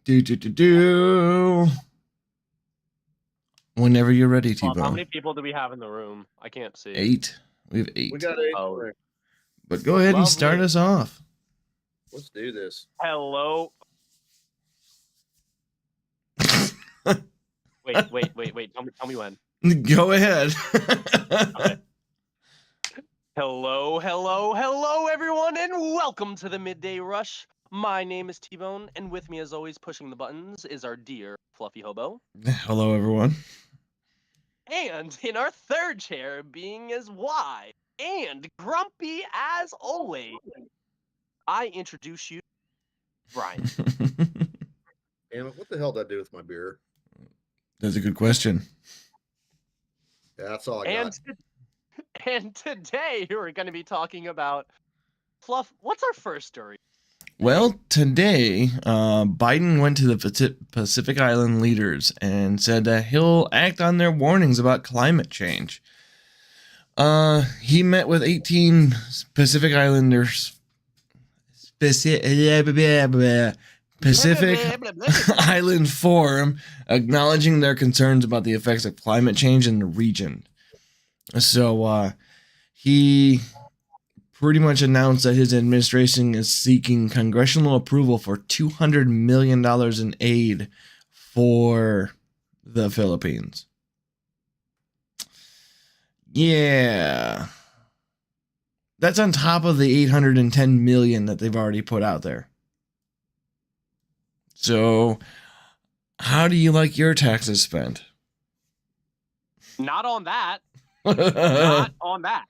Do. Whenever you're ready, How T-Bone. many people do we have in the room? I can't see. 8. We have We 8. got 8. Oh. But go ahead and start Lovely. us off. Let's do this. Hello. Wait. Tell me when. Go ahead. Okay. Hello, everyone, and welcome to the Midday Rush. My name is T-Bone, and with me, as always, pushing the buttons is our dear Fluffy Hobo. Hello, everyone. And in our third chair, being as wide and grumpy as always, I introduce you, Brian. And what the hell did I do with my beer? That's a good question. Yeah, that's all I got. And today we're going to be talking about Fluff. What's our first story? Well, today, Biden went to the Pacific Island leaders and said that he'll act on their warnings about climate change. He met with 18 Pacific Islanders. Pacific Island Forum, acknowledging their concerns about the effects of climate change in the region. So, he pretty much announced that his administration is seeking congressional approval for $200 million in aid for the Philippines. Yeah. That's on top of the $810 million that they've already put out there. So, how do you like your taxes spent? Not on that. Not on that.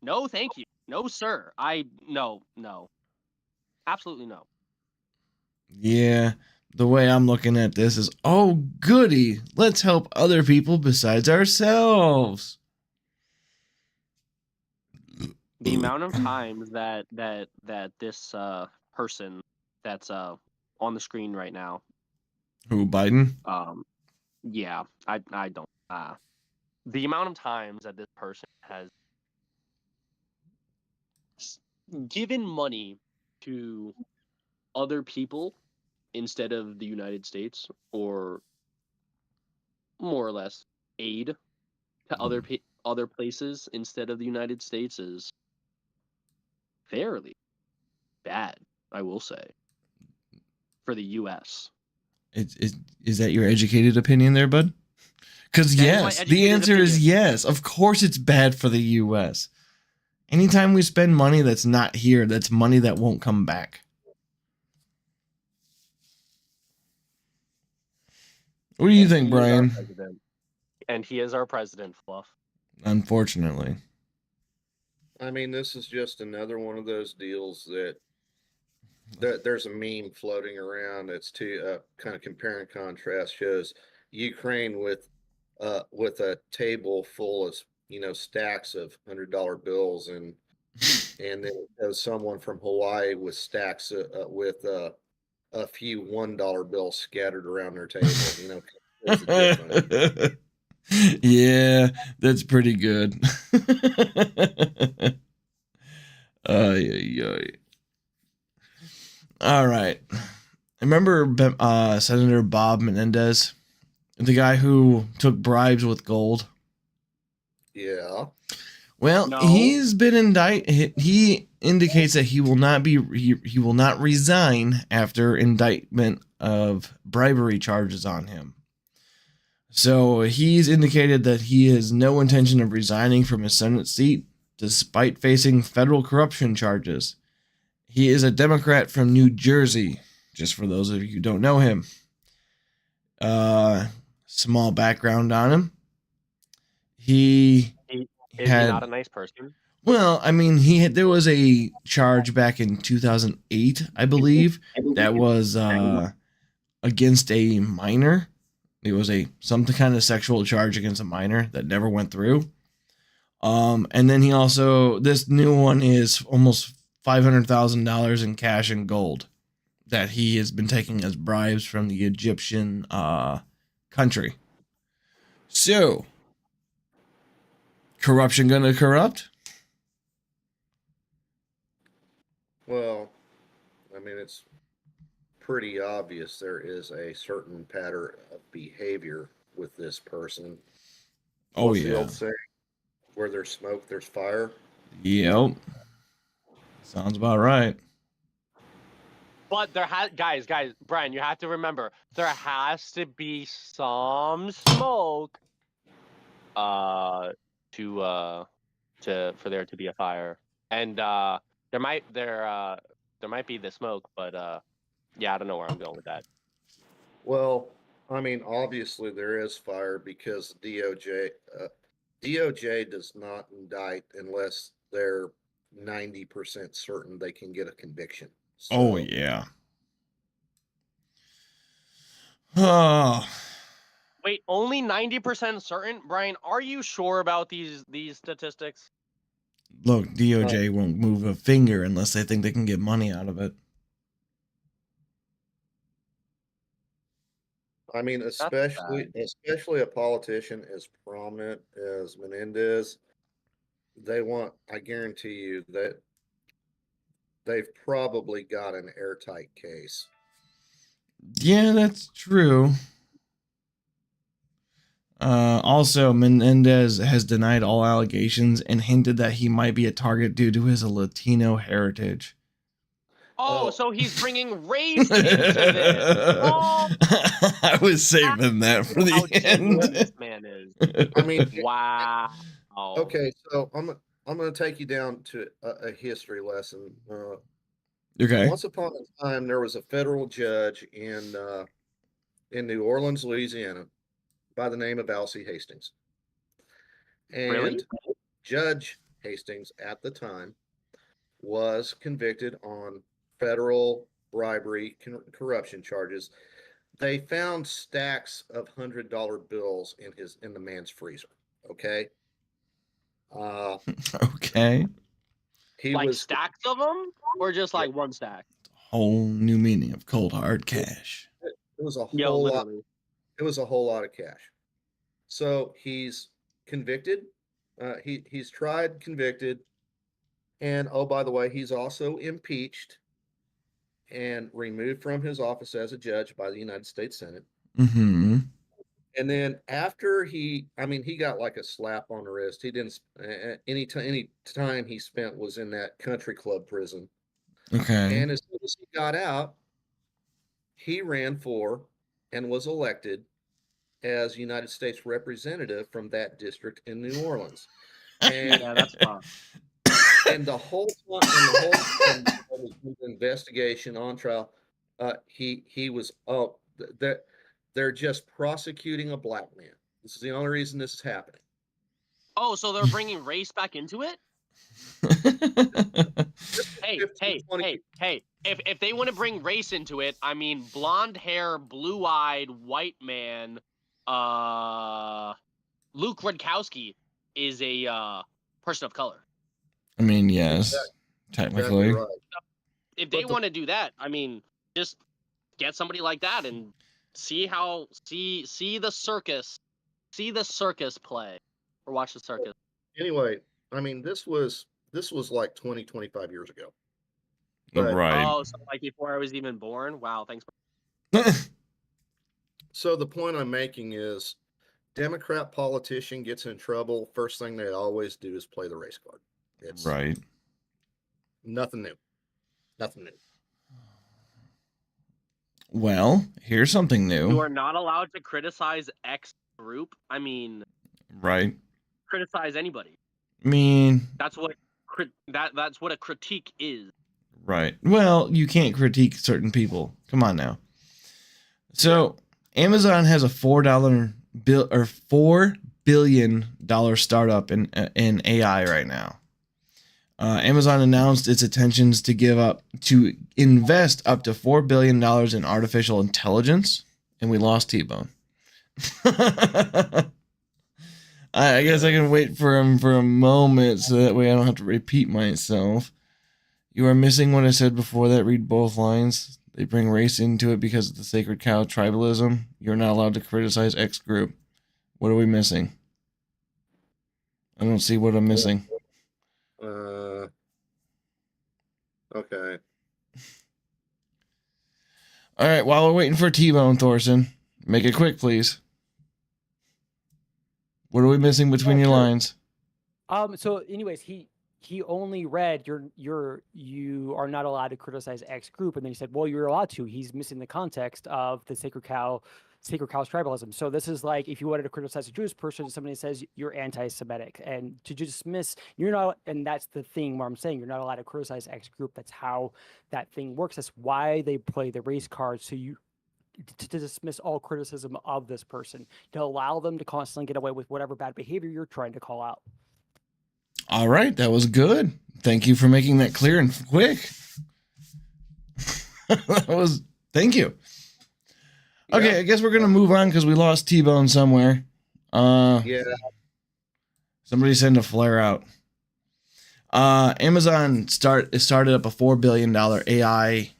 No, thank you. No, sir. No. Absolutely no. Yeah, the way I'm looking at this is, oh, goody, let's help other people besides ourselves. The amount of times that this person that's on the screen right now. Who, Biden? Yeah, I don't. The amount of times that this person has given money to other people instead of the United States, or more or less aid to other places instead of the United States, is fairly bad, I will say, for the U.S. Is that your educated opinion there, bud? Because yes, the answer is yes. Of course it's bad for the U.S. Anytime we spend money that's not here, that's money that won't come back. What do you think, Brian? And he is our president, Fluff. Unfortunately. I mean, this is just another one of those deals that there's a meme floating around that's to kind of compare and contrast, shows Ukraine with a table full of stacks of $100 bills, and then as someone from Hawaii with stacks with a few $1 bills scattered around their table. What's the difference? Yeah, that's pretty good. All right. Remember Senator Bob Menendez, the guy who took bribes with gold? Yeah. Well, No. He's been indicted. He indicates that he will not resign after indictment of bribery charges on him. So he's indicated that he has no intention of resigning from his Senate seat despite facing federal corruption charges. He is a Democrat from New Jersey, just for those of you who don't know him. Small background on him. Is he not a nice person? Well, I mean, there was a charge back in 2008, I believe, that was against a minor. It was some kind of sexual charge against a minor that never went through. And then this new one is almost $500,000 in cash and gold that he has been taking as bribes from the Egyptian country. So, corruption gonna corrupt? Well, I mean, it's pretty obvious there is a certain pattern of behavior with this person. Oh What's the yeah. old saying? Where there's smoke, there's fire. Yep. Sounds about right. But there guys, Brian, you have to remember there has to be some smoke to for there to be a fire. And there might be the smoke, but yeah, I don't know where I'm going with that. Well, I mean, obviously there is fire because DOJ does not indict unless they're 90% certain they can get a conviction. Oh So, yeah. Oh, Wait, only 90% certain? Brian, are you sure about these statistics? look, DOJ won't move a finger unless they think they can get money out of it. I mean, especially a politician as prominent as Menendez, I guarantee you that they've probably got an airtight case. Yeah, that's true. Also, Menendez has denied all allegations and hinted that he might be a target due to his Latino heritage. Oh, Oh. so he's bringing race into this. Oh, I was saving that for how the genuine end. this man is. I mean, Wow. okay, so I'm going to take you down to a history lesson. Okay. Once upon a time, there was a federal judge in New Orleans, Louisiana, by the name of Alcee Hastings, Really? and Judge Hastings at the time was convicted on federal bribery corruption charges. They found stacks of $100 bills in the man's freezer. Okay. Okay. He Like was stacks of them, or just like one stack? Whole new meaning of cold hard cash. it was a Yo, whole lot. literally. It was a whole lot of cash. So he's convicted. He's tried, convicted, and oh, by the way, he's also impeached and removed from his office as a judge by the United States Senate. Mm-hmm. And then after he got like a slap on the wrist. He didn't any time he spent was in that country club prison. Okay. And as soon as he got out, he ran for and was elected as United States representative from that district in New Orleans. And Yeah, that's fun. and the whole time the investigation on trial, he was that they're just prosecuting a black man. This is the only reason this is happening. Oh, so they're bringing race back into it? Hey, 15, 20 hey. If they want to bring race into it, I mean, blonde hair, blue-eyed, white man, Luke Rudkowski is a person of color. I mean, yes, Exactly technically. right. If they want to do that, I mean, just get somebody like that and see the circus play, or watch the circus. Anyway, I mean, this was like 20, 25 years ago. But, Right. Oh, so like before I was even born? Wow, thanks. so the point I'm making is Democrat politician gets in trouble. First thing they always do is play the race card. It's Right. nothing new. Nothing new. Well, here's something You new. are not allowed to criticize X group. I mean, Right. criticize anybody. I mean, That's what that's what a critique is. right. Well, you can't critique certain people. Come on now. So, Amazon has a $4 billion startup in AI right now. Amazon announced its intentions to invest up to $4 billion in artificial intelligence, and we lost T-Bone. I guess I can wait for him for a moment so that way I don't have to repeat myself. You are missing what I said before that. Read both lines. They bring race into it because of the sacred cow tribalism. You're not allowed to criticize X group. What are we missing? I don't see what I'm missing. Okay. All right, while we're waiting for T-Bone, Thorson, make it quick, please. What are we missing between your lines? So anyways, he only read you are not allowed to criticize X group, and then he said, well, you're allowed to. He's missing the context of the sacred cow's tribalism. So this is like if you wanted to criticize a Jewish person, somebody says you're anti-Semitic, and to dismiss you're not, and that's the thing where I'm saying you're not allowed to criticize X group. That's how that thing works. That's why they play the race card, so you to dismiss all criticism of this person, to allow them to constantly get away with whatever bad behavior you're trying to call out. All right, that was good. Thank you for making that clear and quick. Thank you. Okay, I guess we're gonna move on because we lost T-Bone somewhere. Yeah. Somebody send a flare out. Amazon started up a $4 billion AI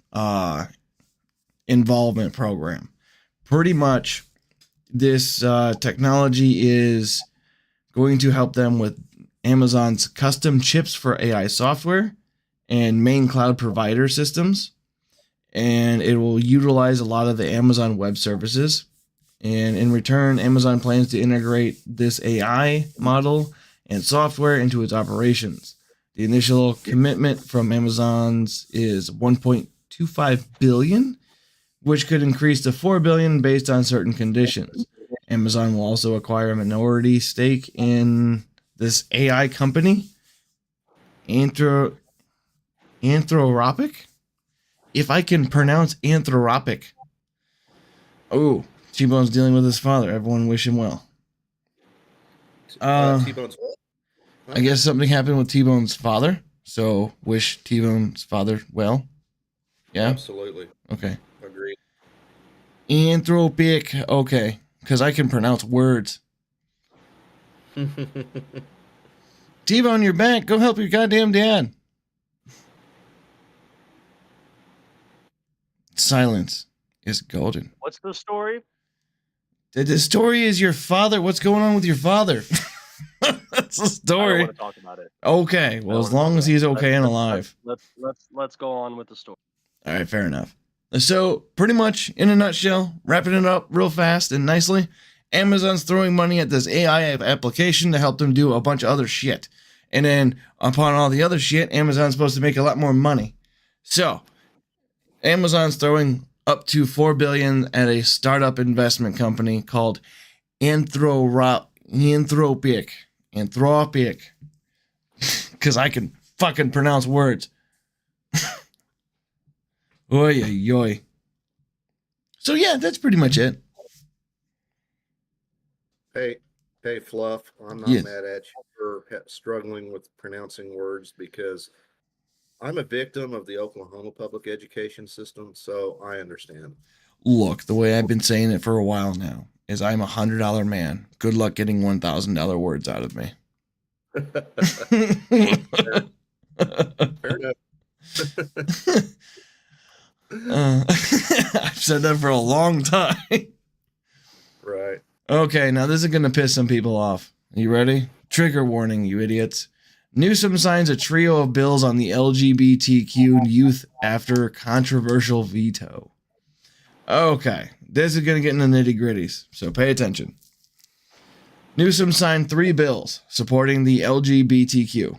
involvement program. Pretty much, this technology is going to help them with Amazon's custom chips for AI software and main cloud provider systems. And it will utilize a lot of the Amazon Web Services. And in return, Amazon plans to integrate this AI model and software into its operations. The initial commitment from Amazon's is $1.25 billion, which could increase to $4 billion based on certain conditions. Amazon will also acquire a minority stake in this AI company, Anthropic. If I can pronounce Anthropic. Oh, T-Bone's dealing with his father. Everyone wish him well. T-Bone's. I guess something happened with T-Bone's father, so wish T-Bone's father well. Yeah? Absolutely. Okay. Agreed. Anthropic. Okay, because I can pronounce words. T-Bone, you're back. Go help your goddamn dad. Silence is golden. What's the story? The story is your father. What's going on with your father? That's the I don't story. want to talk about it. Okay. Well, as long as he's okay and alive. Let's go on with the story. All right, fair enough. So, pretty much in a nutshell, wrapping it up real fast and nicely, Amazon's throwing money at this AI application to help them do a bunch of other shit. And then, upon all the other shit, Amazon's supposed to make a lot more money. So, Amazon's throwing up to $4 billion at a startup investment company called Anthropic. Because I can fucking pronounce words. Oy, oy, oy. So yeah, that's pretty much it. Hey, Fluff, I'm not Yes. mad at you for struggling with pronouncing words because I'm a victim of the Oklahoma public education system, so I understand. Look, the way I've been saying it for a while now is I'm $100 man. Good luck getting $1,000 words out of me. Fair enough. I've said that for a long time. Right. Okay, now this is going to piss some people off. You ready? Trigger warning, you idiots. Newsom signs a trio of bills on the LGBTQ youth after controversial veto. Okay, this is going to get into nitty gritties, so pay attention. Newsom signed 3 bills supporting the LGBTQ.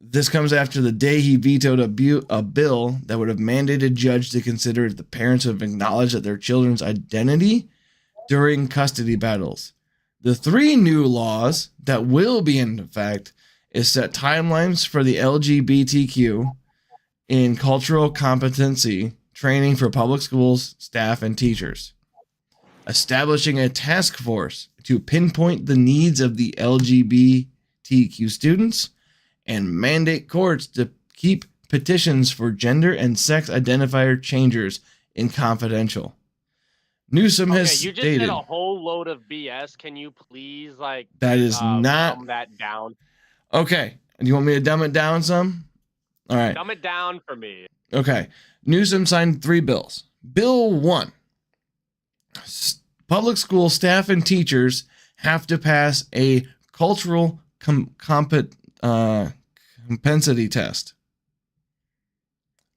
This comes after the day he vetoed a bill that would have mandated a judge to consider if the parents have acknowledged that their children's identity during custody battles. The 3 new laws that will be in effect is set timelines for the LGBTQ in cultural competency training for public schools, staff, and teachers. Establishing a task force to pinpoint the needs of the LGBTQ students and mandate courts to keep petitions for gender and sex identifier changers in confidential. Newsom has you just stated said a whole load of BS. Can you please that is not dumb that down? Okay. You want me to dumb it down some? All right. Dumb it down for me. Okay. Newsom signed 3 bills. Bill 1. Public school staff and teachers have to pass a cultural compensity test.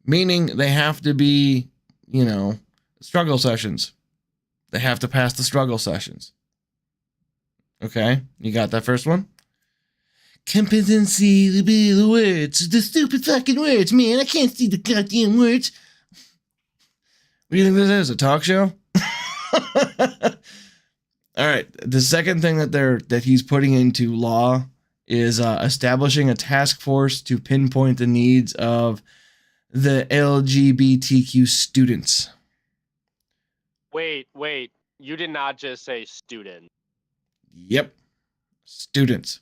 Meaning they have to be, struggle sessions. They have to pass the struggle sessions. Okay, you got that first one? Competency, the words, the stupid fucking words, man. I can't see the goddamn words. What do you think this is? A talk show? All right. The second thing that he's putting into law is establishing a task force to pinpoint the needs of the LGBTQ students. Wait. You did not just say student. Yep. Students.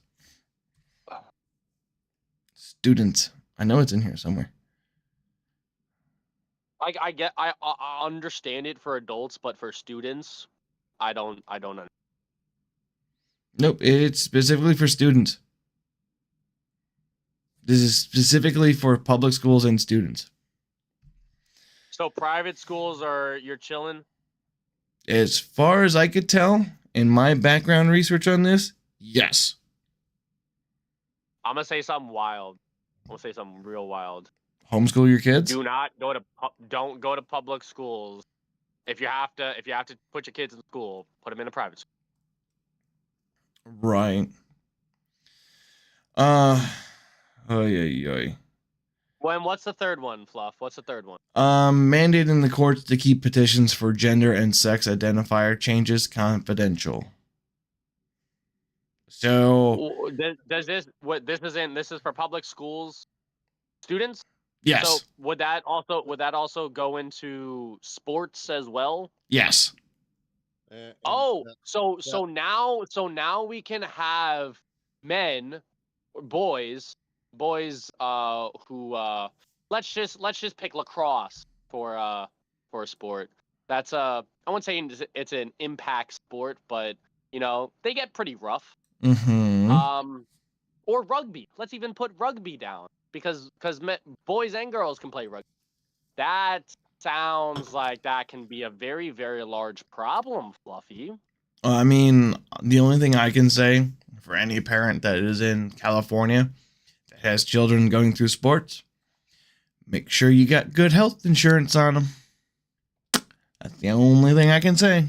Students. I know it's in here somewhere. I understand it for adults, but for students, I don't understand. Nope, it's specifically for students. This is specifically for public schools and students. So private schools you're chilling? As far as I could tell, in my background research on this, yes. I'm gonna say something wild. I'm gonna say something real wild. Homeschool your kids? Don't go to public schools. If you have to put your kids in school, put them in a private school. Right. What's the third one, Fluff? What's the third one? Mandating the courts to keep petitions for gender and sex identifier changes confidential. So this is for public schools students? Yes. So would that also go into sports as well? Yes. So now we can have men, boys who let's just pick lacrosse for a sport. That's I wouldn't say it's an impact sport, but they get pretty rough. Mm-hmm. Or rugby. Let's even put rugby down because boys and girls can play rugby. That sounds like that can be a very, very large problem, Fluffy. I mean, the only thing I can say for any parent that is in California that has children going through sports, make sure you got good health insurance on them. That's the only thing I can say.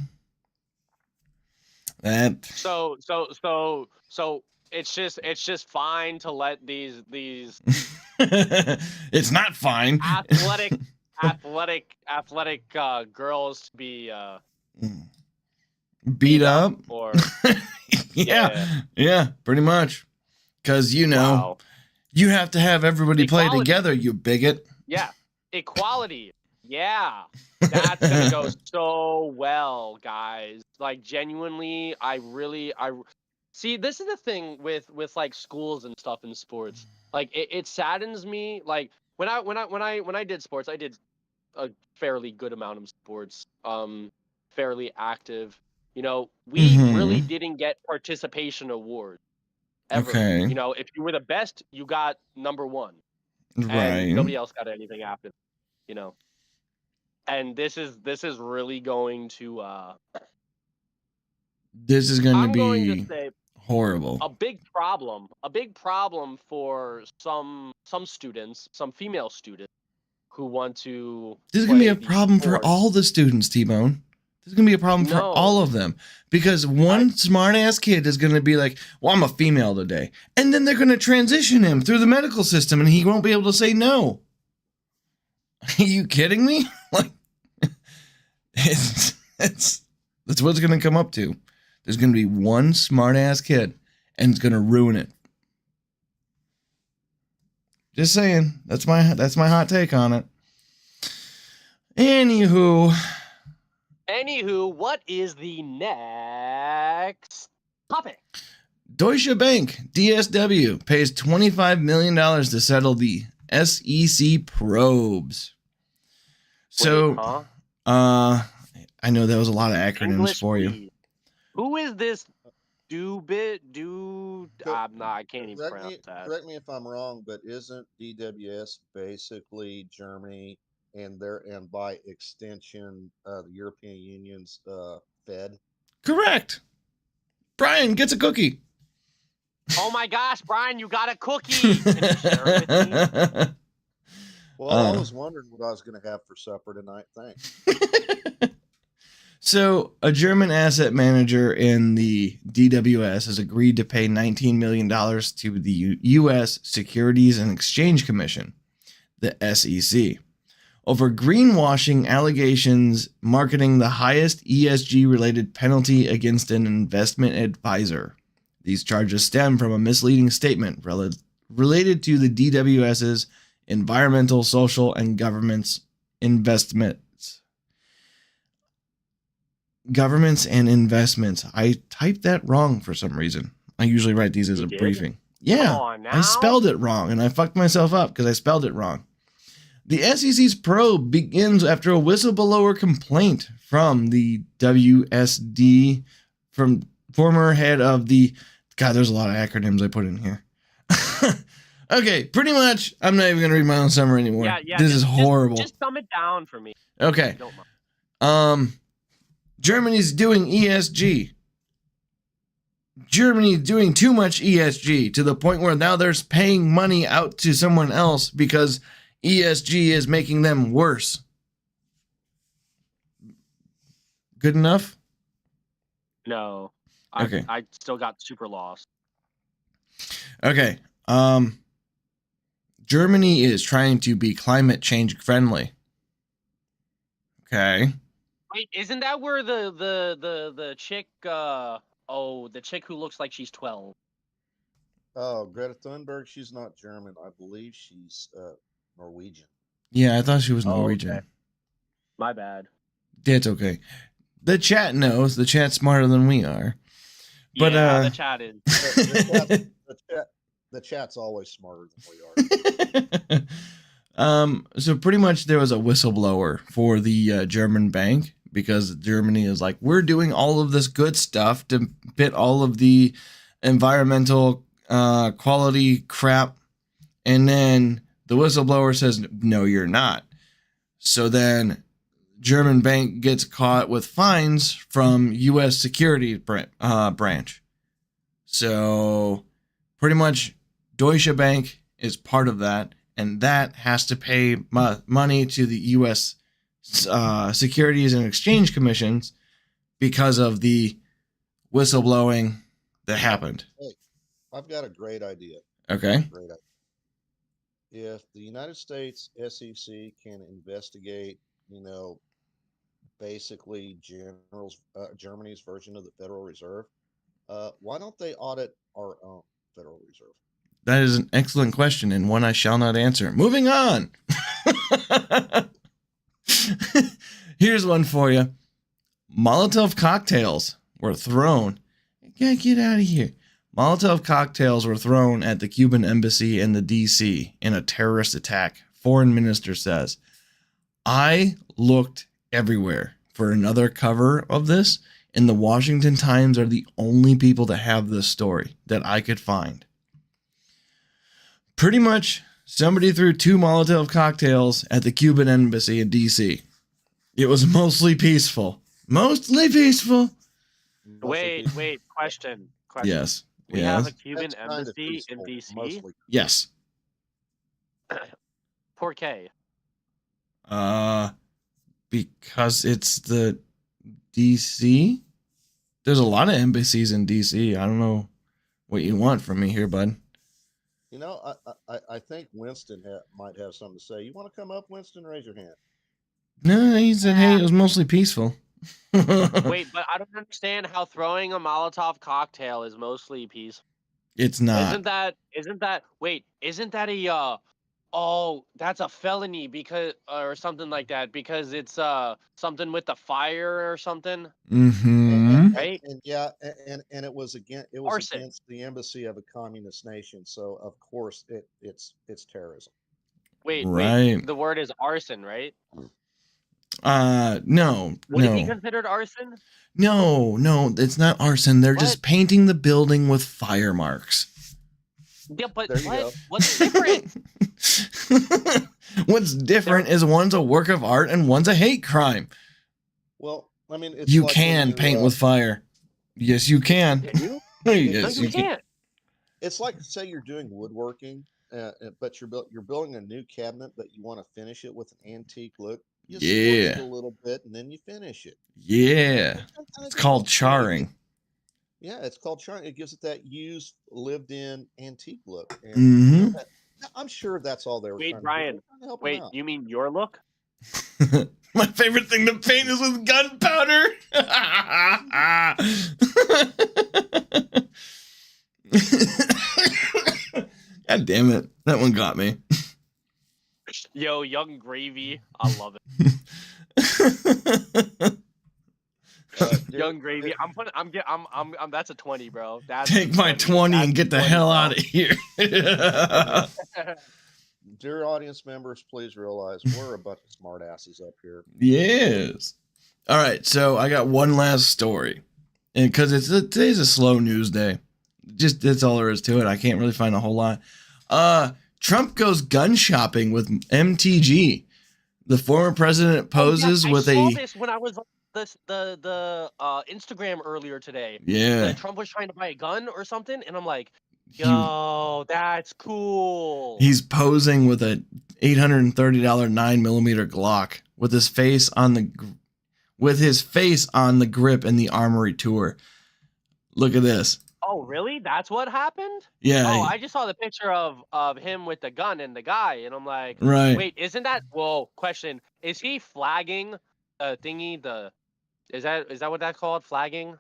So it's just fine to let these It's not fine. athletic girls be beat up or yeah, pretty much, because wow. You have to have everybody Equality. play together, you bigot. Yeah, equality. Yeah, that's gonna go so well, guys. Like genuinely, I see. This is the thing with like schools and stuff in sports. Like it saddens me. Like when I did sports, I did a fairly good amount of sports. Fairly active. We really didn't get participation awards ever. Okay. If you were the best, you got number one. Right. And nobody else got anything after. And this is really going to this is going to be going to say horrible. A big problem for some students, some female students who want to This is going to be a problem for all the students, T-Bone. This is going to be a problem for all of them, because one smart ass kid is going to be like, well, I'm a female today. And then they're going to transition him through the medical system and he won't be able to say no. Are you kidding me? Like, that's what it's going to come up to. There's going to be one smart ass kid and it's going to ruin it. Just saying. That's my hot take on it. Anywho, what is the next topic? Deutsche Bank, DSW, pays $25 million to settle the SEC probes. So, I know that was a lot of acronyms English, for you. please. Who is this I can't even pronounce that. Correct me if I'm wrong, but isn't DWS basically Germany and by extension the European Union's Fed? Correct. Brian gets a cookie. Oh my gosh, Brian, you got a cookie. Can you share it with me? Well, I was wondering what I was going to have for supper tonight. Thanks. So, a German asset manager in the DWS has agreed to pay $19 million to the U.S. Securities and Exchange Commission, the SEC, over greenwashing allegations marketing the highest ESG-related penalty against an investment advisor. These charges stem from a misleading statement related to the DWS's environmental, social, and governance investments. Governments and investments. I typed that wrong for some reason. I usually write these as a briefing. Yeah, Come on now. I spelled it wrong, and I fucked myself up because I spelled it wrong. The SEC's probe begins after a whistleblower complaint from the WSD, from former head of the... God, there's a lot of acronyms I put in here. Okay, pretty much, I'm not even going to read my own summary anymore. Yeah, This is horrible. Just dumb it down for me. Okay. If you don't mind. Germany's doing ESG. Germany's doing too much ESG to the point where now they're paying money out to someone else because ESG is making them worse. Good enough? No. Okay. I still got super lost. Okay. Germany is trying to be climate change friendly. Okay. Wait, isn't that where the chick the chick who looks like she's 12? Oh, Greta Thunberg, she's not German. I believe she's Norwegian. Yeah, I thought she was Oh, Norwegian. okay. My bad. It's okay. The chat knows. The chat's smarter than we are. But yeah, the chat is. The chat's always smarter than we are. So pretty much there was a whistleblower for the German bank because Germany is like, we're doing all of this good stuff to fit all of the environmental quality crap. And then the whistleblower says, no, you're not. So then German bank gets caught with fines from U.S. security branch. So pretty much Deutsche Bank is part of that, and that has to pay money to the U.S. Securities and Exchange Commissions because of the whistleblowing that happened. Hey, I've got a great idea. Okay. Great idea. If the United States SEC can investigate, basically Germany's version of the Federal Reserve, why don't they audit our own Federal Reserve? That is an excellent question and one I shall not answer. Moving on. Here's one for you. Molotov cocktails were thrown. Get out of here. Molotov cocktails were thrown at the Cuban embassy in the D.C. in a terrorist attack. Foreign minister says, I looked everywhere for another cover of this, and the Washington Times are the only people to have this story that I could find. Pretty much, somebody threw 2 Molotov cocktails at the Cuban embassy in D.C. It was mostly peaceful. Mostly peaceful. Wait, question. Yes. We yes. have a Cuban embassy in DC? Mostly. Yes. Por qué? Because it's the DC. There's a lot of embassies in DC. I don't know what you want from me here, bud. I think Winston might have something to say. You want to come up, Winston? Raise your hand. No, he said, hey, it was mostly peaceful. Wait, but I don't understand how throwing a Molotov cocktail is mostly peace. It's not. Isn't that that's a felony because or something like that because it's something with the fire or something. Mm-hmm. Right? And it was against the embassy of a communist nation, so of course it's terrorism. Wait, the word is arson, right? No. Would it be considered arson? No, it's not arson. They're just painting the building with fire marks. Yeah, but There you go. what's different? What's different is one's a work of art and one's a hate crime. Well, I mean, it's you like can paint with fire. Yes, you can. Can you? Yes, No, you can't. It's like, say you're doing woodworking but you're building a new cabinet, but you want to finish it with an antique look. You squish Yeah. it a little bit, and then you finish it. Yeah. It's called charring. Yeah, it's called charring. It gives it that used, lived-in antique look. And Mm-hmm. I'm sure that's all they were Wait, trying Brian. to do. Trying to help Wait, them out. you mean your look? My favorite thing to paint is with gunpowder. God damn it. That one got me. Yo, Young Gravy. I love it. Young Gravy. I'm that's a 20, bro. That's Take my 20 and get the hell out of here. Dear audience members, please realize we're a bunch of smart asses up here. Yes. All right, so I got one last story. And because today's a slow news day. Just that's all there is to it. I can't really find a whole lot. Trump goes gun shopping with MTG. The former president poses with I saw a this when I was on the Instagram earlier today. yeah. That Trump was trying to buy a gun or something, and I'm like, yo, that's cool. He's posing with a $830 9mm Glock with his face on the grip in the Armory tour. Look at this. Oh, really? That's what happened? Yeah. Oh, I just saw the picture of him with the gun and the guy, and I'm like, right. wait, isn't that? Whoa, question: is he flagging the thingy? Is that what that's called? Flagging?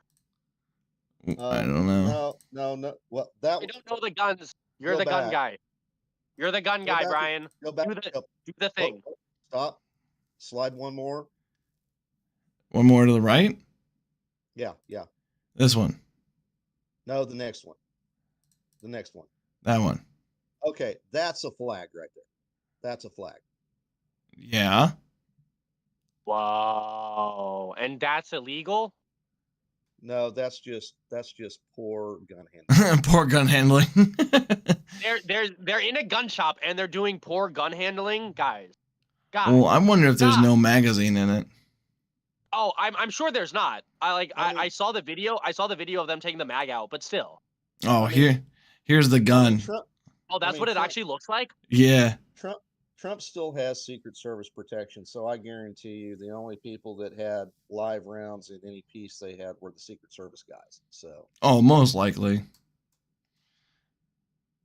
I don't know. No. Well, that I don't know the guns. You're the gun guy. You're the gun guy, Brian. Go back. Do the thing. Oh, stop. Slide one more. One more to the right? Yeah. This one. No, the next one. The next one. That one. Okay, that's a flag right there. That's a flag. Yeah. Wow. And that's illegal? No, that's just poor gun handling. Poor gun handling. They're in a gun shop and they're doing poor gun handling, guys. Well, I wonder if there's no magazine in it. Oh, I'm sure there's not. I saw the video. I saw the video of them taking the mag out, but still. Oh, here's the gun. That's what it actually looks like? Yeah. Trump still has Secret Service protection, so I guarantee you the only people that had live rounds in any piece they had were the Secret Service guys. So. Oh, most likely.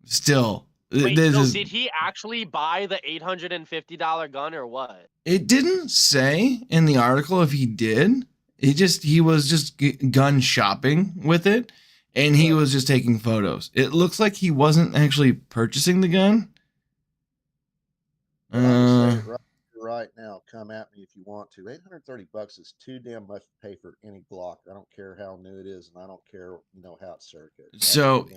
Still. Wait, did he actually buy the $850 gun or what? It didn't say in the article if he did. He was just gun shopping with it, and he was just taking photos. It looks like he wasn't actually purchasing the gun. Right now, come at me if you want to. $830 is too damn much to pay for any Glock. I don't care how new it is, and I don't care, how it's circuit. So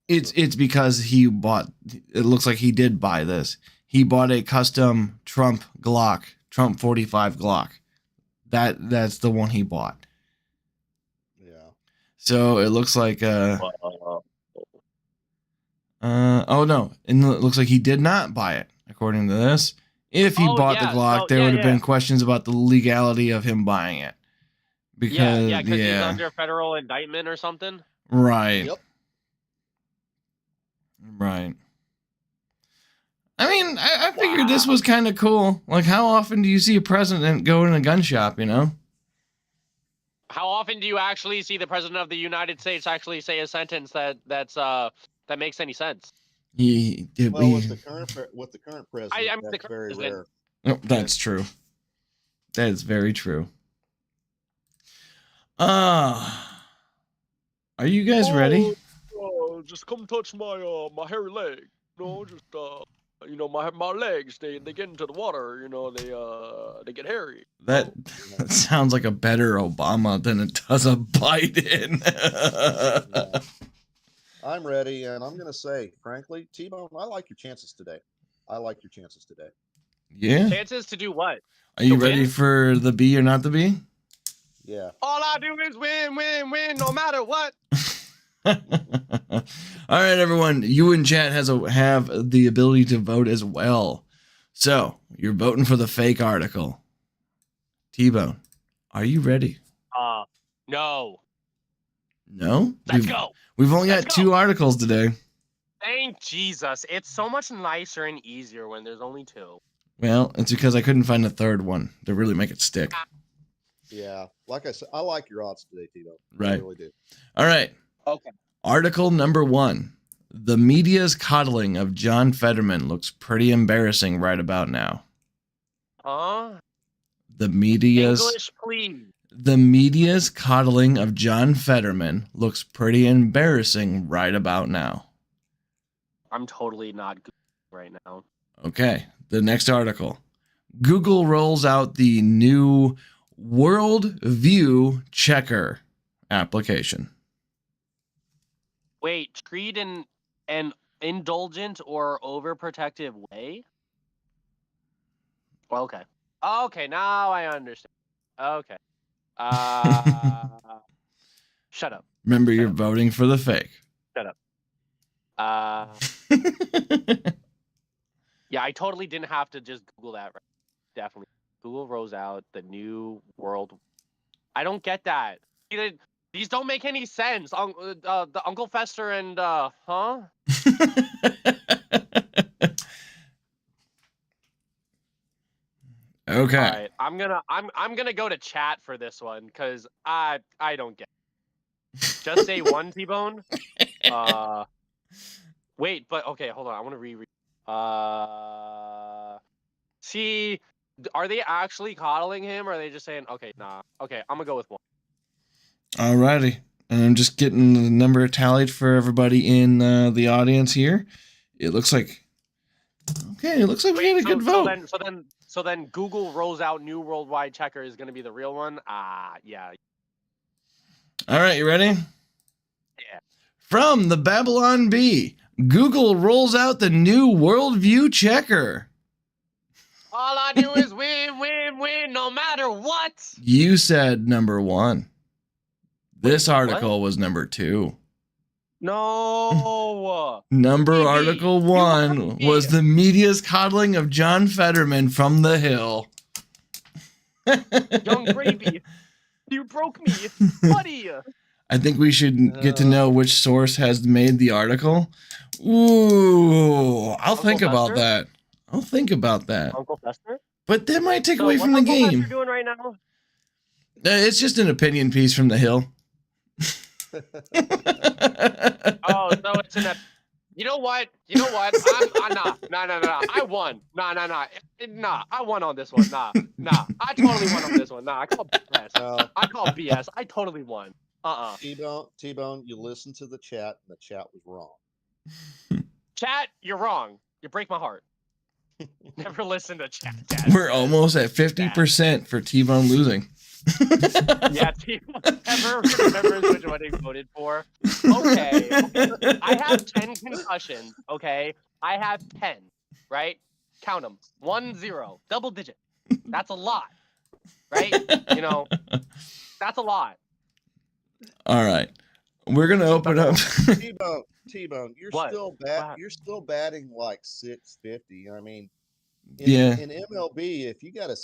it's because he bought. It looks like he did buy this. He bought a custom Trump Glock, Trump 45 Glock. That's the one he bought. Yeah. So it looks like oh no, and it looks like he did not buy it according to this. If he bought the Glock, there would have been questions about the legality of him buying it. Because he's under federal indictment or something. Right. Yep. Right. I mean, I figured this was kind of cool. Like, how often do you see a president go in a gun shop, How often do you actually see the president of the United States actually say a sentence that makes any sense? With the current president, that's very rare. Oh, that's true. That is very true. Are you guys ready? Just come touch my my hairy leg. My legs they get into the water. They get hairy. That sounds like a better Obama than it does a Biden. Yeah. I'm ready, and I'm going to say, frankly, T-Bone, I like your chances today. Yeah. Chances to do what? Are you ready for the B or not the B? Yeah. All I do is win, no matter what. All right, everyone. You in chat have the ability to vote as well. So you're voting for the fake article. T-Bone, are you ready? No. No? Let's go. We've only got 2 articles today. Thank Jesus. It's so much nicer and easier when there's only two. Well, it's because I couldn't find a third one to really make it stick. Yeah, like I said, I like your odds today, Tito. I Right. really do. All right. Okay. Article number 1. The media's coddling of John Fetterman looks pretty embarrassing right about now. Huh? The media's English, please. The media's coddling of John Fetterman looks pretty embarrassing right about now. I'm totally not good right now. Okay, the next article. Google rolls out the new World View Checker application. Wait, treat in an indulgent or overprotective way? Well, okay. Okay, now I understand. Okay. Shut up. Remember, you're voting for the fake. Shut up. Yeah, I totally didn't have to just Google that. Right? Definitely. Google rolls out the new world. I don't get that. These don't make any sense. The Uncle Fester and huh? Okay. All right, I'm gonna go to chat for this one because I don't get it. Just say one, T-Bone. Wait, but okay, hold on. I want to reread. See, are they actually coddling him, or are they just saying, okay, nah, okay, I'm gonna go with one. Alrighty. And I'm just getting the number tallied for everybody in the audience here. It looks like we got a good vote. So then Google rolls out new worldwide checker is gonna be the real one. Yeah. All right, you ready? Yeah. From the Babylon Bee, Google rolls out the new Worldview Checker. All I do is win, win, win, no matter what. You said number 1. This Wait, article was number 2. No. Article 1 was the media's coddling of John Fetterman from the Hill. Young Gravy, you broke me, buddy. I think we should get to know which source has made the article. Ooh, I'll think about that. Uncle Fester? But that might take away from the game. What's Uncle Fester doing right now? It's just an opinion piece from the Hill. Oh, so it's an. You know what? Nah. I won. Nah. I won on this one. Nah. I totally won on this one. Nah, I call BS. I call BS. I totally won. T-Bone, you listened to the chat, and the chat was wrong. Chat, you're wrong. You break my heart. Never listen to chat. We're almost at 50% for T-Bone losing. Yeah, T-Bone never remembers which one he voted for. Okay. I have 10 concussions, okay? I have 10, right? Count them. 1, 0. Double digit. That's a lot, right? You know, that's a lot. All right. We're going to open up. T-Bone, you're What? still batting like 650. I mean, Yeah. In MLB, if you got a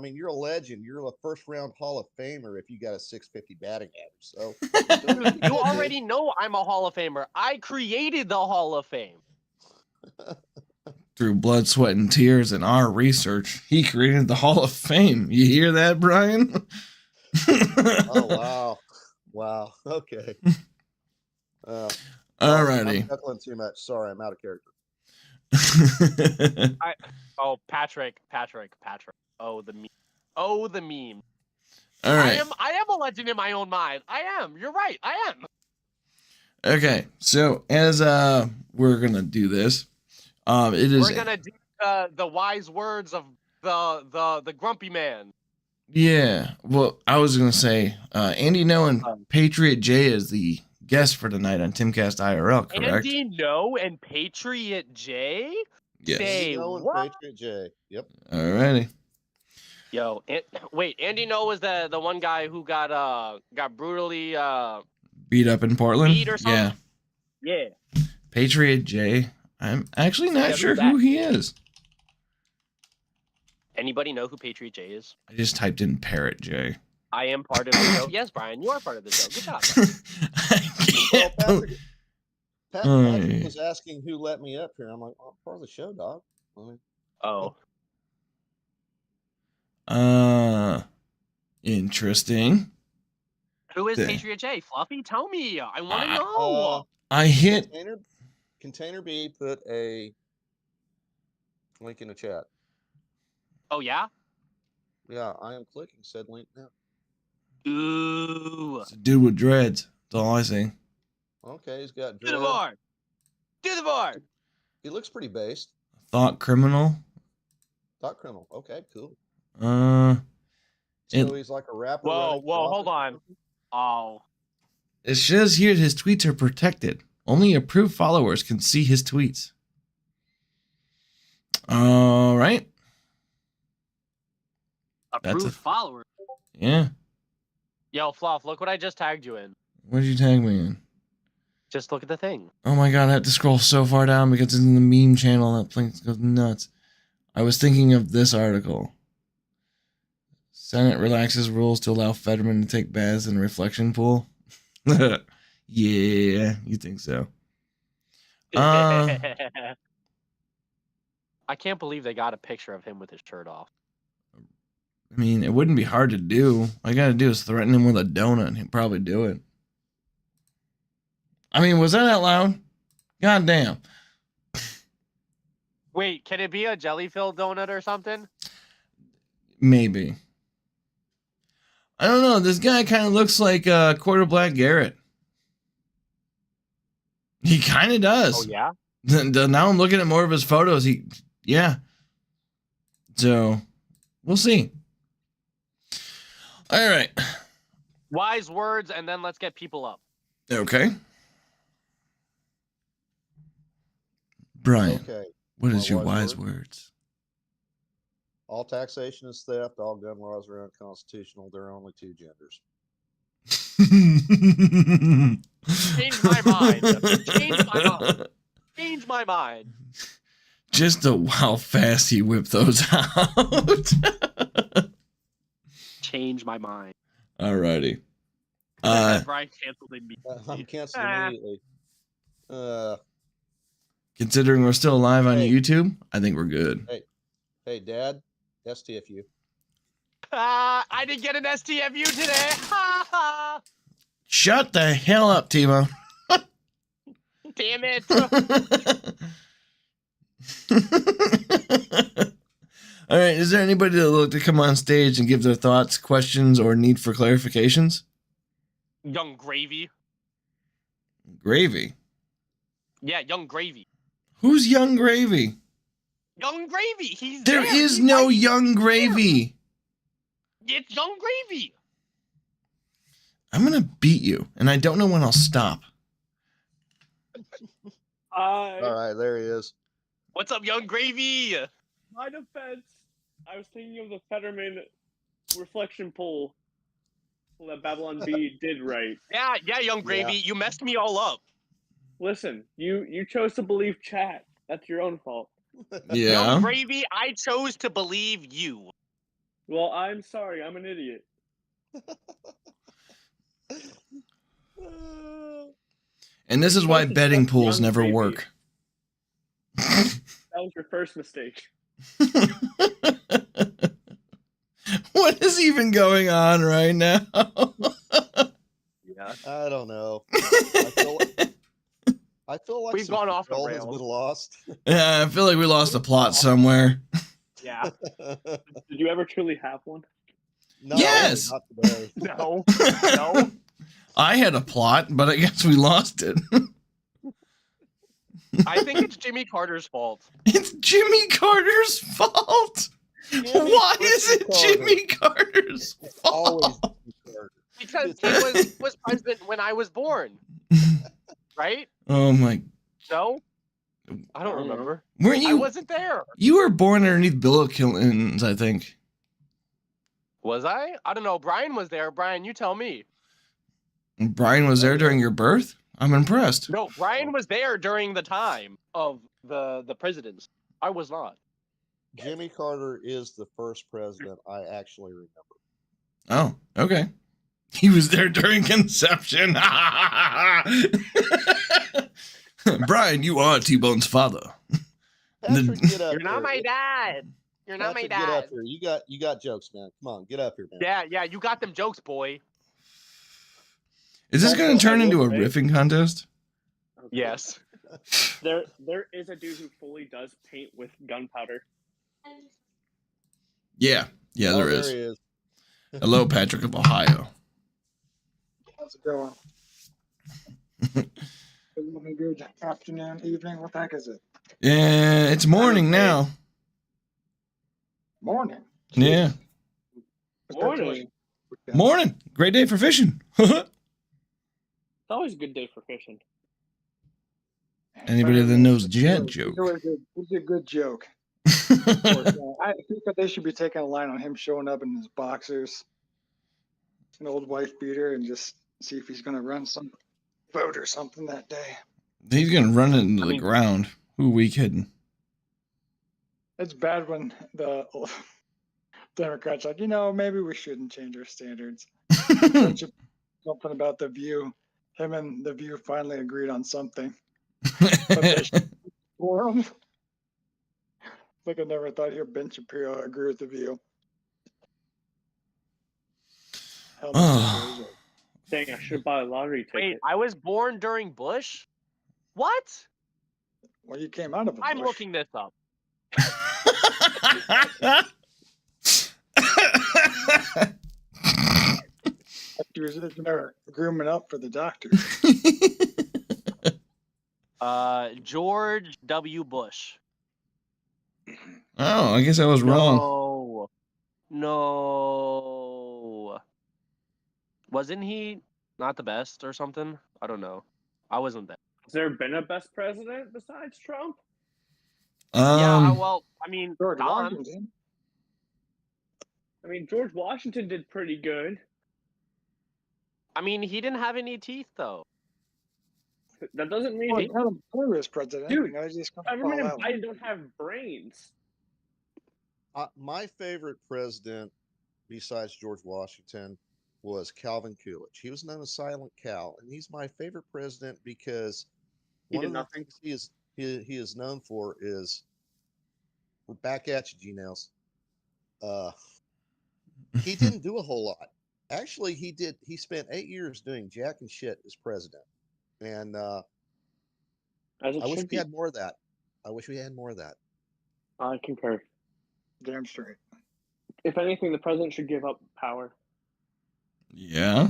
you're a legend. You're a first round Hall of Famer if you got a 650 batting average. So You already know I'm a Hall of Famer. I created the Hall of Fame. Through blood, sweat, and tears and our research, he created the Hall of Fame. You hear that, Brian? Oh, wow. Okay. Alrighty. I'm chuckling too much. Sorry, I'm out of character. Patrick. Oh, the meme. All right. I am a legend in my own mind. I am. You're right. I am. Okay. So as we're gonna do this, We're gonna do the wise words of the grumpy man. Yeah. Well, I was gonna say Andy No and Patriot J is the guest for tonight on Timcast IRL, correct? Andy No and Patriot J? Yes. Say Andy No and what? Patriot J. Yep. Alrighty. Yo, wait, Andy No was the one guy who got brutally Beat up in Portland? beat or something? Yeah. Patriot J. I'm actually not Yeah, sure who's who that? he is. Anybody know who Patriot J is? I just typed in Parrot J. I am part of the show. Yes, Brian, you are part of the show. Good job. I can't. Patrick yeah. was asking who let me up here. I'm like, well, I'm part of the show, dog. I mean, Oh, Interesting. who is The- Patriot J? Fluffy, tell me. I want to I- know. I hit. Container B put a link in the chat. Oh yeah. Yeah, I am clicking said link now. Ooh. It's a dude with dreads. That's all I see. Okay, he's got Do the dread. bar. Do the bar. He looks pretty based. Thought criminal. Thought criminal. Okay, cool. Uh, So It- he's like a rapper. Whoa, running for whoa, hold office or on. something? Oh. it says here his tweets are protected. Only approved followers can see his tweets. All right. Approved a- follower. Yeah. Yo, Fluff, look what I just tagged you in. What did you tag me in? Just look at the thing. Oh my god, I have to scroll so far down because it's in the meme channel. That place goes nuts. I was thinking of this article. Senate relaxes rules to allow Fetterman to take baths in a reflection pool. Yeah, you think so? I can't believe they got a picture of him with his shirt off. I mean, it wouldn't be hard to do. All you gotta do is threaten him with a donut and he'd probably do it. I mean, was that out loud? God damn. Wait, can it be a jelly-filled donut or something? Maybe. I don't know. This guy kind of looks like Quarter Black Garrett. He kind of does. Oh, yeah? Now I'm looking at more of his photos. Yeah. So, we'll see. All right. Wise words, and then let's get people up. Okay. Brian, Okay. what is My your wise wise words? All taxation is theft. All gun laws are unconstitutional. There are only two genders. Change my mind. Change my mind. Change my mind. Just how fast he whipped those out. Change my mind. Alrighty. Brian canceled me. I'm canceling Ah. immediately. Considering we're still live on Hey. YouTube, I think we're good. Hey, Dad, STFU. I didn't get an STFU today. Ha ha. Shut the hell up, Timo. Damn it. All right. Is there anybody that would like to come on stage and give their thoughts, questions, or need for clarifications? Young Gravy. Gravy. Yeah, Young Gravy. Who's Young Gravy? Young Gravy. He's There there. is He's no right Young Gravy. there. It's Young Gravy. I'm gonna beat you, and I don't know when I'll stop. All right, there he is. What's up, Young Gravy? My defense, I was thinking of the Fetterman reflection poll that Babylon B did right. Yeah, Young Gravy. You messed me all up. Listen, you chose to believe chat. That's your own fault. Yeah. Young Gravy, I chose to believe you. Well, I'm sorry, I'm an idiot. And this is why Young betting pools never Gravy. work. That was your first mistake. What is even going on right now? Yeah. I don't know. I feel like We've some gone off the control has rails. been lost. Yeah, I feel like we lost a plot somewhere. Yeah. Did you ever truly have one? No, Yes! not today. No. No. I had a plot, but I guess we lost it. I think it's Jimmy Carter's fault. It's Jimmy Carter's fault. Why is it Carter. Jimmy Carter's Always fault? Because he was president when I was born. Right? Oh my! No? I don't remember. Weren't I you? wasn't there. You were born underneath Bill Clinton's, I think. Was I? I don't know. Brian was there. Brian, you tell me. Brian was there during your birth. I'm impressed. No, Brian was there during the time of the presidents. I was not. Jimmy Carter is the first president I actually remember. Oh, okay. He was there during conception. Brian, you are T-Bone's father. Patrick, get up You're not here. my dad. You're not my Patrick, get up dad. here. You got jokes, man. Come on, get up here, man. Yeah, you got them jokes, boy. Is this going to Also, I turn into will a say- riffing contest? Okay. Yes. There is a dude who fully does paint with gunpowder. Yeah, Oh, there there is. he is. Hello, Patrick of Ohio. How's it going? Good afternoon, evening. What the heck is it? Yeah, it's morning now. Morning. Yeah, What's that Morning. telling- morning. Great day for fishing. It's always a good day for fishing. Anybody that knows Jet joke. It's a good joke. Of course, I think that they should be taking a line on him showing up in his boxers, an old wife beater, and just see if he's going to run some vote or something that day. He's going to run it into I the mean- ground. Who are we kidding? It's bad when the Democrats are like, maybe we shouldn't change our standards. Something about the View. Him and the View finally agreed on something. But they for him. It's like I never thought here Ben Shapiro agree with the View. Hell, Oh. Mr. Crazy. Dang, I should buy a lottery ticket. Wait, I was born during Bush? What? Well, you came out of a I'm bush. looking this up. You were grooming up for the doctor. George W. Bush. Oh, I guess I was wrong. No. Wasn't he not the best or something? I don't know. I wasn't there. Has there been a best president besides Trump? Well, I mean, George Don. Washington. I mean, George Washington did pretty good. I mean, he didn't have any teeth though. That doesn't mean Well, he had him before he was president. Dude, He's just gonna everyone fall in out. Biden don't have brains. My favorite president, besides George Washington, was Calvin Coolidge. He was known as Silent Cal, and he's my favorite president because He one did of the things he is known for is we're back at you, G-Nails. He didn't do a whole lot. Actually, he spent 8 years doing jack and shit as president. And As it I wish should we be. had more of that. I wish we had more of that. I concur. Damn straight. If anything, the president should give up power. Yeah.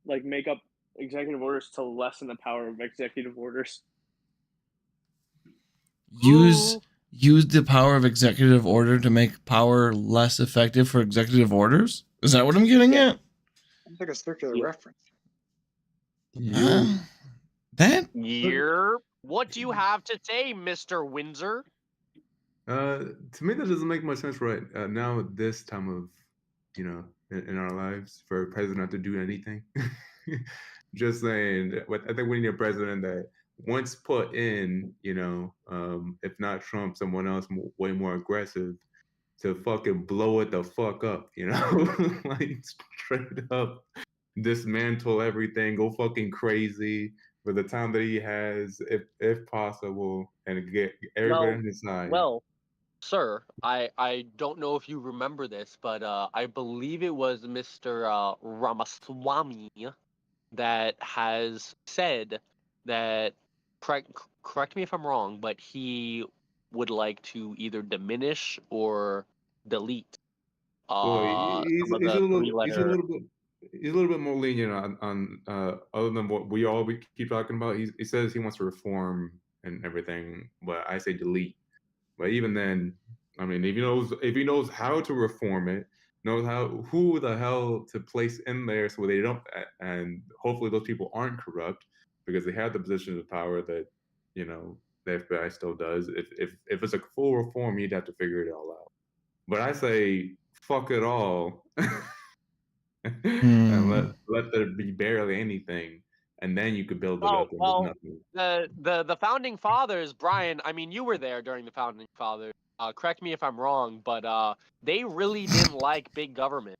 Like, make up executive orders to lessen the power of executive orders. Use the power of executive order to make power less effective for executive orders? Is that what I'm getting at? It's like a circular Yeah. reference. That Year. What do you have to say, Mr. Windsor? To me, that doesn't make much sense right now at this time of, in our lives for a president not to do anything. Just saying, but I think we need a president that once put in, if not Trump, someone else way more aggressive to fucking blow it the fuck up, like straight up dismantle everything, go fucking crazy for the time that he has, if possible, and get everybody on his side. Well, sir, I don't know if you remember this, but I believe it was Mr. Ramaswamy that has said that, correct me if I'm wrong, but he would like to either diminish or delete Well, he's some of a the little three-letter. he's a little bit more lenient on other than what we all keep talking about. He says he wants to reform and everything, but I say delete. But even then, I mean, if he knows how to reform it, knows who the hell to place in there so they don't, and hopefully those people aren't corrupt because they have the positions of power that the FBI still does. If it's a full reform, you'd have to figure it all out. But I say fuck it all, and let there be barely anything, and then you could build it up. Well, nothing. the founding fathers, Brian. I mean, you were there during the founding fathers. Correct me if I'm wrong, but they really didn't like big government.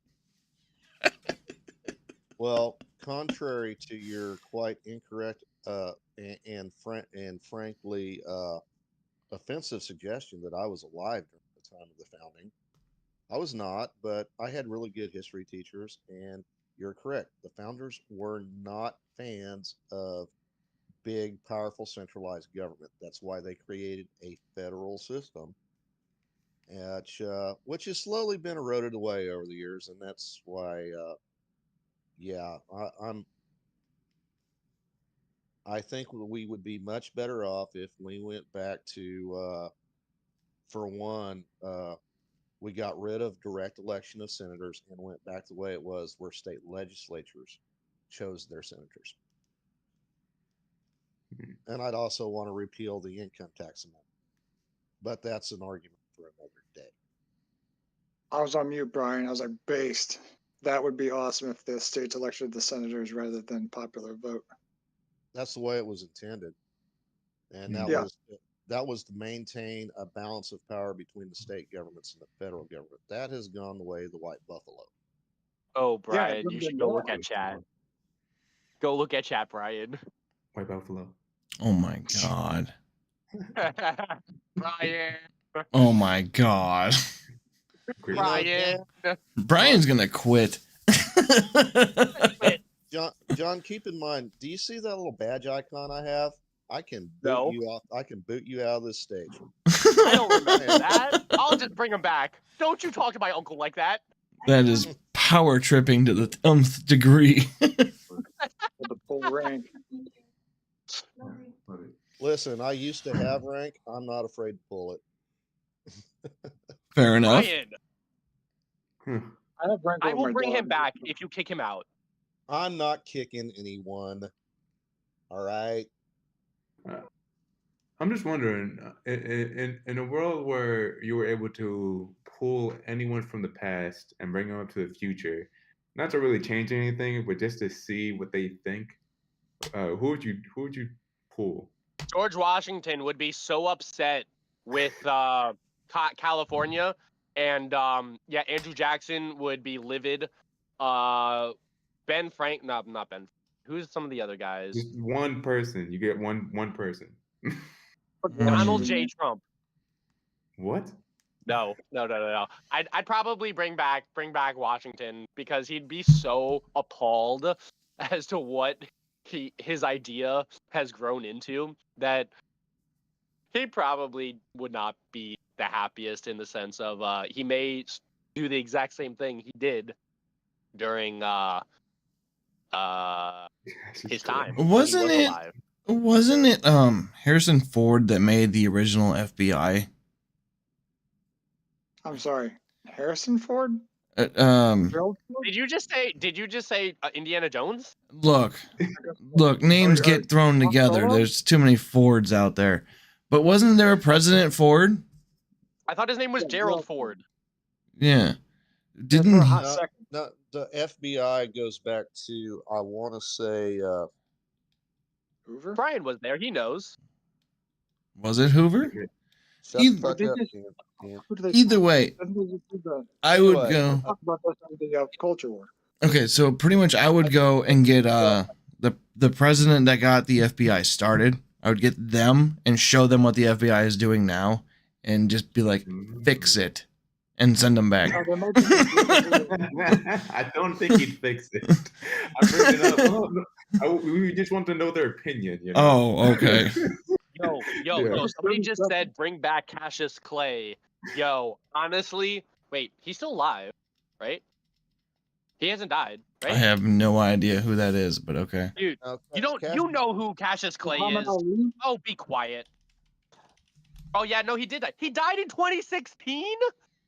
Well, contrary to your quite incorrect and frankly offensive suggestion that I was alive during the time of the founding. I was not, but I had really good history teachers, and you're correct. The founders were not fans of big, powerful, centralized government. That's why they created a federal system, which has slowly been eroded away over the years, and that's why, yeah, I think we would be much better off if we went back to, for one, we got rid of direct election of senators and went back the way it was, where state legislatures chose their senators. And I'd also want to repeal the income tax amendment, but that's an argument for another day. I was on mute, Brian. I was like, based. That would be awesome if the states elected the senators rather than popular vote. That's the way it was intended, and Yeah. that was to maintain a balance of power between the state governments and the federal government. That has gone the way of the white buffalo. Oh, Yeah, it Brian, would've you been should go look bad. at chat. Go look at chat, Brian. White Buffalo. Oh my god. Brian. Oh my god. Great. You know, Brian. Brian's gonna quit. John, keep in mind, do you see that little badge icon I have? I can boot No. you off. I can boot you out of this stage. I don't remember that. I'll just bring him back. Don't you talk to my uncle like that. That is power tripping to the 10th degree. With the full rank. Love it. Listen, I used to have rank. I'm not afraid to pull it. Fair enough. Brian, I have rank I over will my bring him dog. back if you kick him out. I'm not kicking anyone. All right. I'm just wondering, in a world where you were able to pull anyone from the past and bring them up to the future, not to really change anything, but just to see what they think, who would you pull? George Washington would be so upset with California, and yeah, Andrew Jackson would be livid. Ben Frank, no, not Ben. Who's some of the other guys? Just one person. You get one person. Donald J. Trump. What? No. I'd probably bring back Washington, because he'd be so appalled as to what his idea has grown into that he probably would not be the happiest, in the sense of he may do the exact same thing he did during his time. when he was alive. Wasn't it Harrison Ford that made the original FBI? I'm sorry. Harrison Ford? Um Did you just say Indiana Jones? look, names Or- get thrown together. Solo? There's too many Fords out there. But wasn't there a President Ford? I thought his name was Yeah, Gerald well- Ford. Yeah. For Didn't a he? hot second. No, the FBI goes back to, I want to say, Hoover? Brian was there. He knows. Was it Hoover? shut Either- the fuck They up, just- Ken. Who do they Either way, Doesn't they just do the- I would Anyway. go. talk about this on the culture war? Okay, so pretty much I would go and get the president that got the FBI started. I would get them and show them what the FBI is doing now, and just be like, fix it, and send them back. There might be some people who- I don't think he'd fix it. I bring it up. We just want to know their opinion. You know? Oh, okay. Yo, Yeah. somebody just said bring back Cassius Clay. Yo, honestly, wait, he's still alive, right? He hasn't died, I right? have no idea who that is, but okay. Dude, Now, you know who Cassius Clay Muhammad is. Ali? Oh, be quiet. Oh yeah, no, he did die. He died in 2016?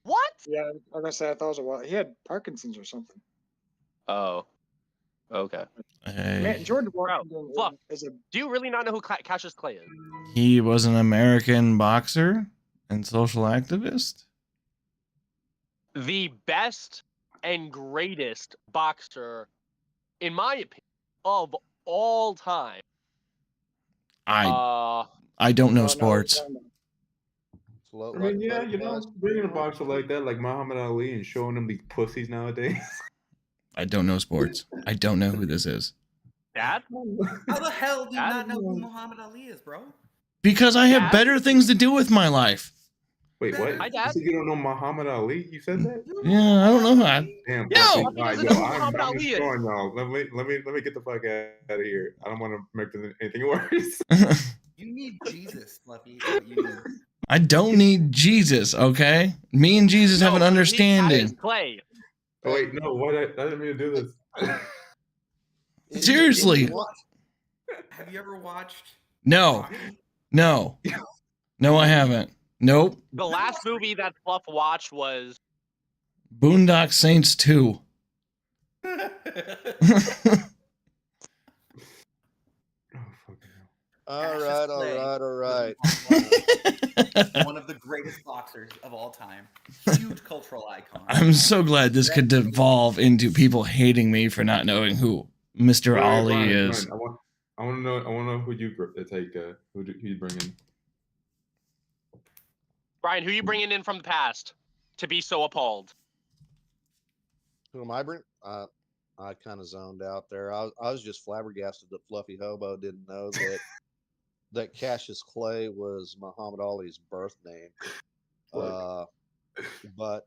What? Yeah, I was gonna say I thought it was a while. He had Parkinson's or something. Oh. Okay. Hey, Man, George Washington Fluff. is a Do you really not know who Cassius Clay is? he was an American boxer and social activist. The best and greatest boxer, in my opinion, of all time. I don't know no, sports. slow, I mean, like yeah, you know, butterflies. bringing a boxer like that, like Muhammad Ali, and showing them these pussies nowadays. I don't know sports. I don't know who this is. Dad? How the hell do you Dad? not know who Muhammad Ali is, bro? Because I have Dad? better things to do with my life. Wait, what? Hi, You Dad. said you don't know Muhammad Ali? You said that? Yeah, I don't know. Damn, Yeah, fucking No! Fluffy lie. doesn't Yo, know who I'm Muhammad Ali is. destroying y'all. Let me get the fuck out of here. I don't want to make anything worse. You need Jesus, Fluffy. is what you need. I don't need Jesus, okay? Me and Jesus have an No, Cassius understanding. Clay. Oh, wait, no, what? I didn't mean to do this. Seriously. Have you ever watched No. Rocky? No. No, I haven't. Nope. The last movie that Fluff watched was Boondock Saints 2. All Cassius right, Clay all right. one of the greatest boxers of all time. Huge cultural icon. I'm so glad this could devolve into people hating me for not knowing who Mr. Wait, Ali Brian, is. Brian, I want to know who you take. Who you bring in? Brian. Who you bringing in from the past to be so appalled? Who am I bringing? I kind of zoned out there. I was just flabbergasted that Fluffy Hobo didn't know that Cassius Clay was Muhammad Ali's birth name. But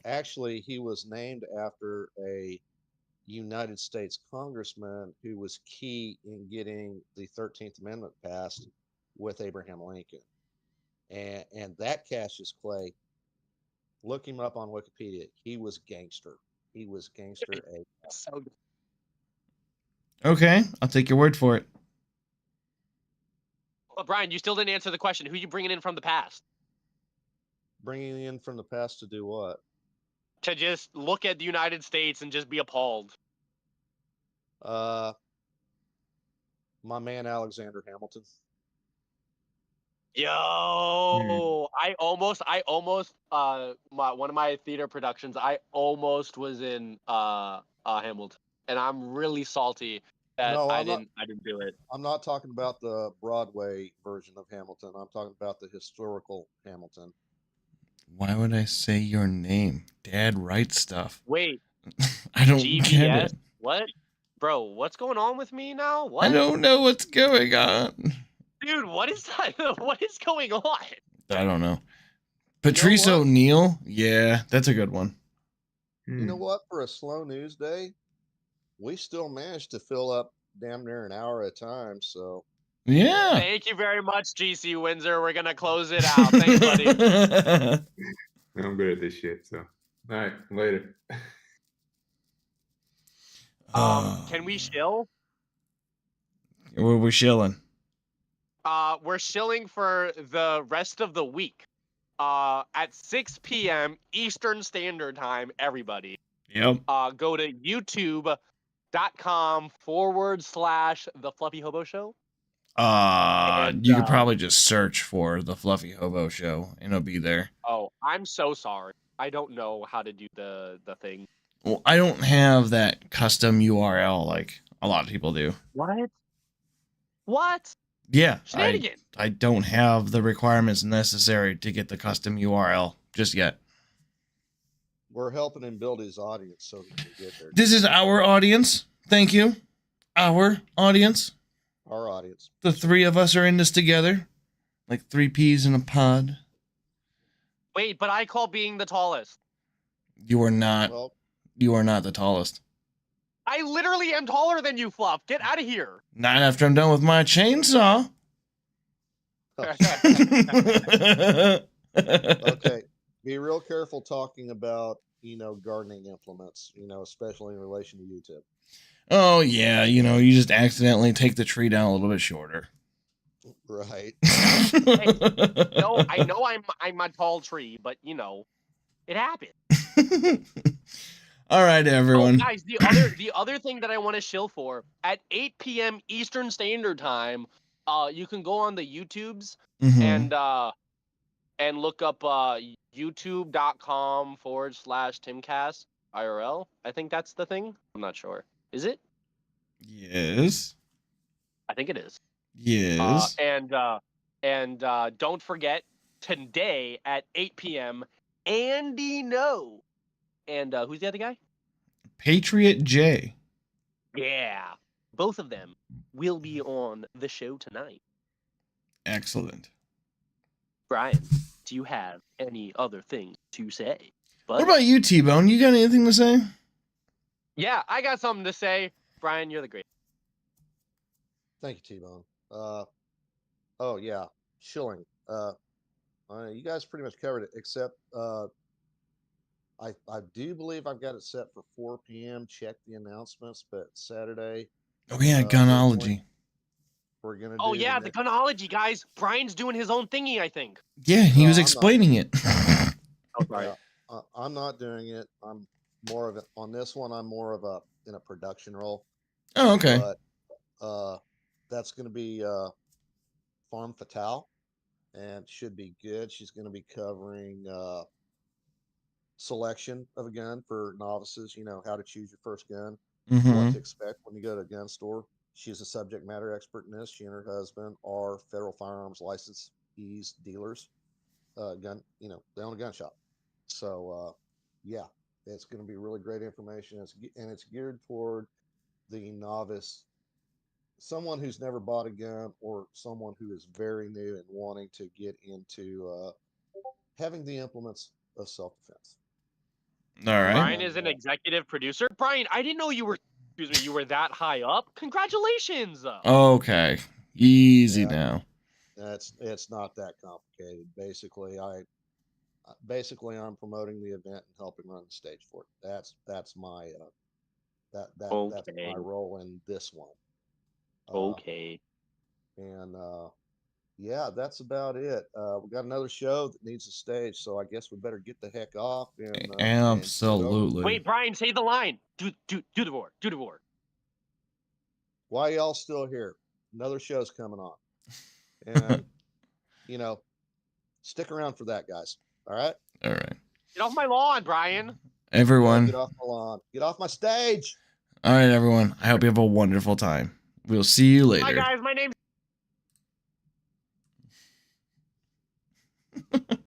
actually, he was named after a United States congressman who was key in getting the 13th Amendment passed with Abraham Lincoln. And that Cassius Clay, look him up on Wikipedia. He was gangster. He was gangster. So good. Okay, I'll take your word for it. But Brian, you still didn't answer the question. Who you bringing in from the past? Bringing in from the past to do what? To just look at the United States and just be appalled. My man Alexander Hamilton. Yo, I almost one of my theater productions, I almost was in Hamilton, and I'm really salty that No, I I'm not. didn't do it. I'm not talking about the Broadway version of Hamilton. I'm talking about the historical Hamilton. Why would I say your name? Dad writes stuff. Wait, I don't get GBS? it. What? Bro, what's going on with me now? What? I don't know what's going on. Dude, what is that? What is going on? I don't know. Patrice what? O'Neill? Yeah, that's a good one. You know what? For a slow news day, we still managed to fill up damn near an hour at a time. So Yeah. Thank you very much, GC Windsor. We're gonna close it out. Thanks, buddy. I'm good at this shit. So, all right, later. Can we shill? We're shilling. We're shilling for the rest of the week. At 6 p.m. Eastern Standard Time, everybody. Yep. Go to youtube.com/The Fluffy Hobo Show. You could probably just search for the Fluffy Hobo Show and it'll be there. Oh, I'm so sorry. I don't know how to do the thing. Well, I don't have that custom URL like a lot of people do. What? What? Yeah, Shenanigans. I don't have the requirements necessary to get the custom URL just yet. we're helping him build his audience so he can get there. This is our audience. Thank you. Our audience. Our audience. The three of us are in this together. Like 3 peas in a pod. Wait, but I call being the tallest. You are not. Well, You are not the tallest. I literally am taller than you, Fluff. Get out of here. Not after I'm done with my chainsaw. okay. Be real careful talking about, gardening implements, especially in relation to YouTube. Oh, yeah. You just accidentally take the tree down a little bit shorter. Right. No, I know I'm a tall tree, but it happened. All right, everyone. Oh, guys, the other thing that I want to shill for at 8 p.m. Eastern Standard Time, you can go on the YouTubes Mhm. and look up youtube.com/Timcast IRL. I think that's the thing. I'm not sure. Is it? Yes. I think it is. Yes. And don't forget today at 8 p.m. Andy No. And who's the other guy? Patriot J. Yeah, both of them will be on the show tonight. Excellent. Brian, do you have any other things to say? What about you, T-Bone? You got anything to say? Yeah, I got something to say. Brian, you're the great. Thank you, T-Bone. Oh yeah, Shilling. You guys pretty much covered it, except I do believe I've got it set for 4 p.m. Check the announcements, but Saturday. Oh yeah, Gunology. We're gonna. Oh do yeah, the the Gunology, guys. Brian's doing his own thingy, I think. Yeah, he was I'm not. explaining it. Oh, sorry. Yeah, I'm not doing it. I'm more of it on this one. I'm more of a in a production role. Oh, okay. But that's going to be Farm Fatale, and should be good. She's going to be covering selection of a gun for novices. You know, how to choose your first gun, what to expect when you go to a gun store. She's a subject matter expert in this. She and her husband are federal firearms licensees dealers. Gun, you know, they own a gun shop. So yeah, it's going to be really great information. It's geared toward the novice, someone who's never bought a gun, or someone who is very new and wanting to get into having the implements of self-defense. All right. Brian is an executive producer. Brian, I didn't know you were. Excuse me, you were that high up. Congratulations. Okay. Easy Yeah. now. It's not that complicated. Basically, I'm promoting the event and helping run the stage for it. That's my that's my role in this one. Okay. And yeah, that's about it. We got another show that needs a stage, so I guess we better get the heck off. And Absolutely. Wait, Brian, say the line. Do the board. Do the board. Why y'all still here? Another show's coming on, and you know, stick around for that, guys. All right. All right. Get off my lawn, Brian. Everyone. Get off my lawn. Get off my stage. All right, everyone. I hope you have a wonderful time. We'll see you later. Hi guys, my name's